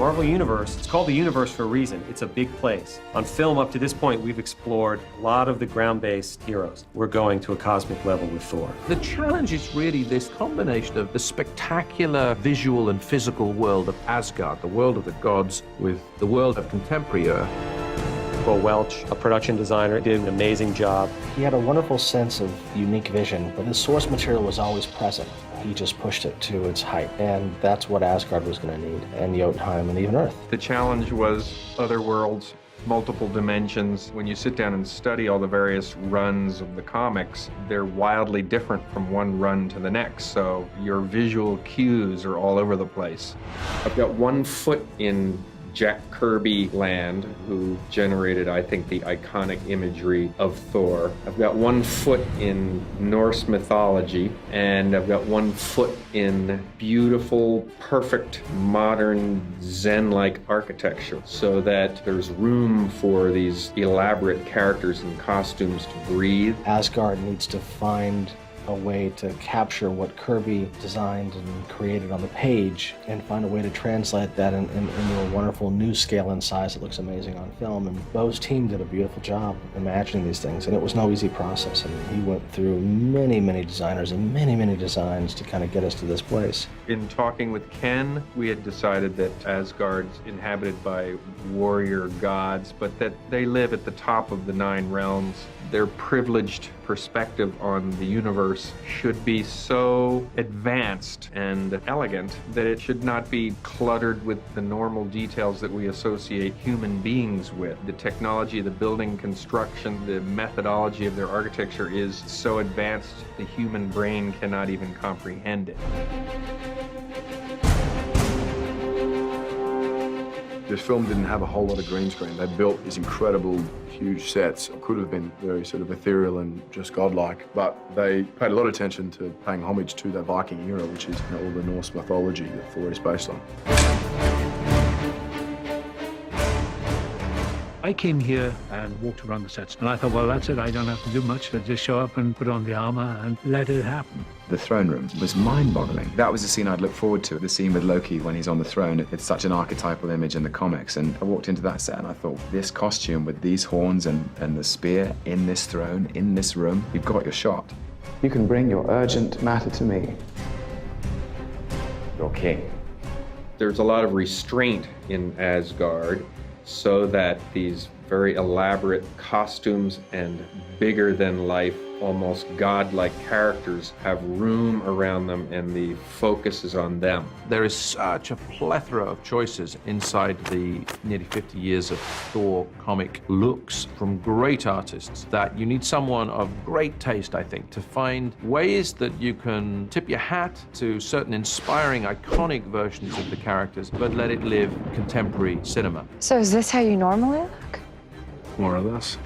Marvel Universe, it's called the Universe for a reason. It's a big place. On film, up to this point, we've explored a lot of the ground-based heroes. We're going to a cosmic level with Thor. The challenge is really this combination of the spectacular visual and physical world of Asgard, the world of the gods, with the world of contemporary Earth. Paul Welch, a production designer, did an amazing job. He had a wonderful sense of unique vision, but his source material was always present. He just pushed it to its height, and that's what Asgard was going to need, and Jotunheim, and even Earth. The challenge was other worlds, multiple dimensions. When you sit down and study all the various runs of the comics, they're wildly different from one run to the next, so your visual cues are all over the place. I've got 1 foot in Jack Kirby land, who generated, I think, the iconic imagery of Thor. I've got 1 foot in Norse mythology, and I've got 1 foot in beautiful, perfect, modern, Zen-like architecture, so that there's room for these elaborate characters and costumes to breathe. Asgard needs to find a way to capture what Kirby designed and created on the page and find a way to translate that into a wonderful new scale and size that looks amazing on film. And Bo's team did a beautiful job imagining these things, and it was no easy process. And he went through many, many designers and many, many designs to kind of get us to this place. In talking with Ken, we had decided that Asgard's inhabited by warrior gods, but that they live at the top of the 9 realms. Their privileged perspective on the universe should be so advanced and elegant that it should not be cluttered with the normal details that we associate human beings with. The technology, the building construction, the methodology of their architecture is so advanced the human brain cannot even comprehend it. This film didn't have a whole lot of green screen. They built these incredible, huge sets. It could have been very sort of ethereal and just godlike, but they paid a lot of attention to paying homage to the Viking era, which is all the Norse mythology that Thor is based on. I came here and walked around the sets, and I thought, well, that's it. I don't have to do much. I just show up and put on the armor and let it happen. The throne room was mind-boggling. That was the scene I'd look forward to, the scene with Loki when he's on the throne. It's such an archetypal image in the comics, and I walked into that set and I thought, this costume with these horns and the spear in this throne, in this room, you've got your shot. You can bring your urgent matter to me. You're king. There's a lot of restraint in Asgard, so that these very elaborate costumes and bigger-than-life, almost godlike characters have room around them, and the focus is on them. There is such a plethora of choices inside the nearly 50 years of Thor comic looks from great artists that you need someone of great taste, I think, to find ways that you can tip your hat to certain inspiring, iconic versions of the characters, but let it live contemporary cinema. So is this how you normally look? More or less.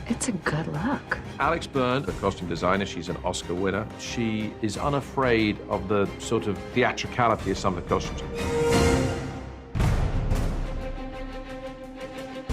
It's a good look. Alex Byrne, the costume designer, she's an Oscar winner. She is unafraid of the sort of theatricality of some of the costumes.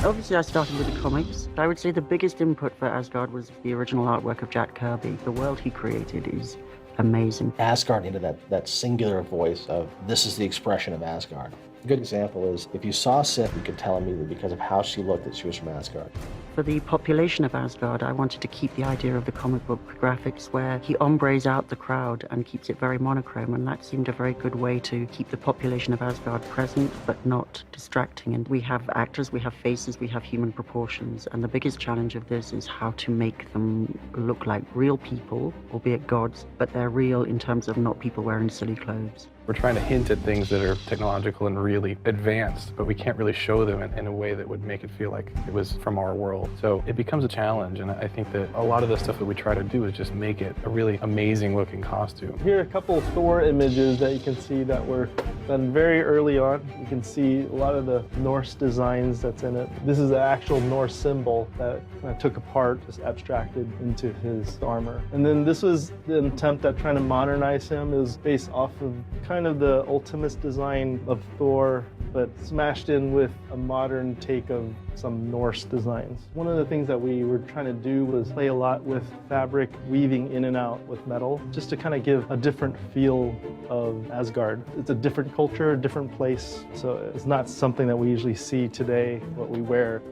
Obviously, I started with the comics. I would say the biggest input for Asgard was the original artwork of Jack Kirby. The world he created is amazing. Asgard needed that singular voice of, this is the expression of Asgard. A good example is, if you saw Sif, you could tell immediately because of how she looked that she was from Asgard. For the population of Asgard, I wanted to keep the idea of the comic book graphics where he ombres out the crowd and keeps it very monochrome, and that seemed a very good way to keep the population of Asgard present but not distracting. And we have actors, we have faces, we have human proportions, and the biggest challenge of this is how to make them look like real people, albeit gods, but they're real in terms of not people wearing silly clothes. We're trying to hint at things that are technological and really advanced, but we can't really show them in a way that would make it feel like it was from our world. So it becomes a challenge, and I think that a lot of the stuff that we try to do is just make it a really amazing looking costume. Here are a couple of Thor images that you can see that were done very early on. You can see a lot of the Norse designs that's in it. This is the actual Norse symbol that I took apart, just abstracted into his armor. And then this was the attempt at trying to modernize him. It was based off of kind of the ultimate design of Thor but smashed in with a modern take of some Norse designs. One of the things that we were trying to do was play a lot with fabric weaving in and out with metal, just to kind of give a different feel of Asgard. It's a different culture, a different place, so it's not something that we usually see today, what we wear.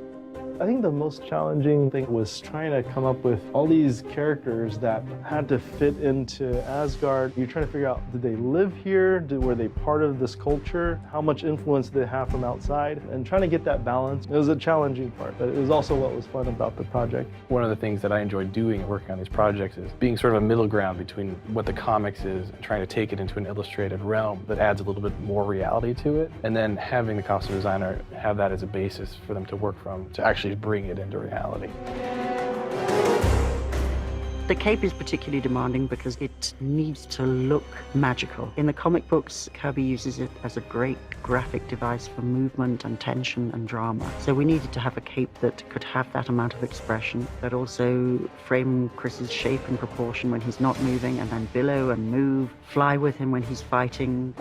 I think the most challenging thing was trying to come up with all these characters that had to fit into Asgard. You're trying to figure out, did they live here? Were they part of this culture? How much influence did they have from outside? And trying to get that balance, it was a challenging part, but it was also what was fun about the project. One of the things that I enjoyed doing working on these projects is being sort of a middle ground between what the comics is and trying to take it into an illustrated realm that adds a little bit more reality to it, and then having the costume designer have that as a basis for them to work from to actually bring it into reality. The cape is particularly demanding because it needs to look magical. In the comic books, Kirby uses it as a great graphic device for movement and tension and drama. So we needed to have a cape that could have that amount of expression, but also frame Chris's shape and proportion when he's not moving, and then billow and move, fly with him when he's fighting.